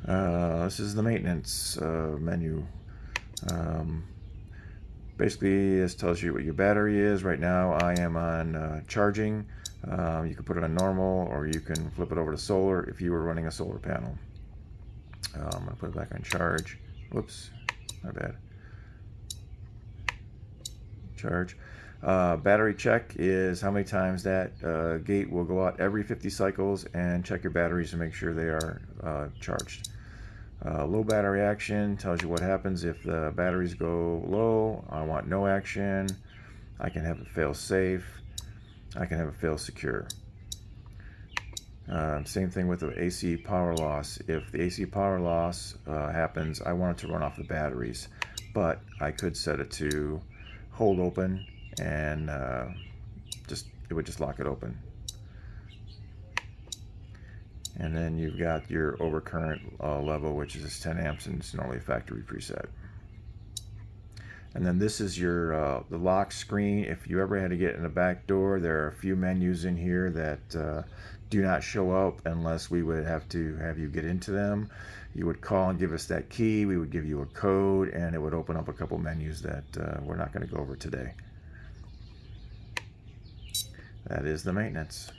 This is the maintenance menu. Um, Basically, this tells you what your battery is. Right now, I am on charging. You can put it on normal, or you can flip it over to solar if you were running a solar panel. I'm going to put it back on charge. Whoops, my bad. Charge. Battery check is how many times that gate will go out every 50 cycles, and check your batteries to make sure they are charged. Low battery action tells you what happens if the batteries go low. I want no action. I can have it fail safe. I can have it fail secure. Same thing with the AC power loss. If the AC power loss happens, I want it to run off the batteries, but I could set it to hold open, and it would just lock it open. And then you've got your overcurrent level, which is 10 amps, and it's normally a factory preset. And then this is your the lock screen. If you ever had to get in the back door, there are a few menus in here that do not show up unless we would have to have you get into them. You would call and give us that key. We would give you a code, and it would open up a couple menus that we're not going to go over today. That is the maintenance.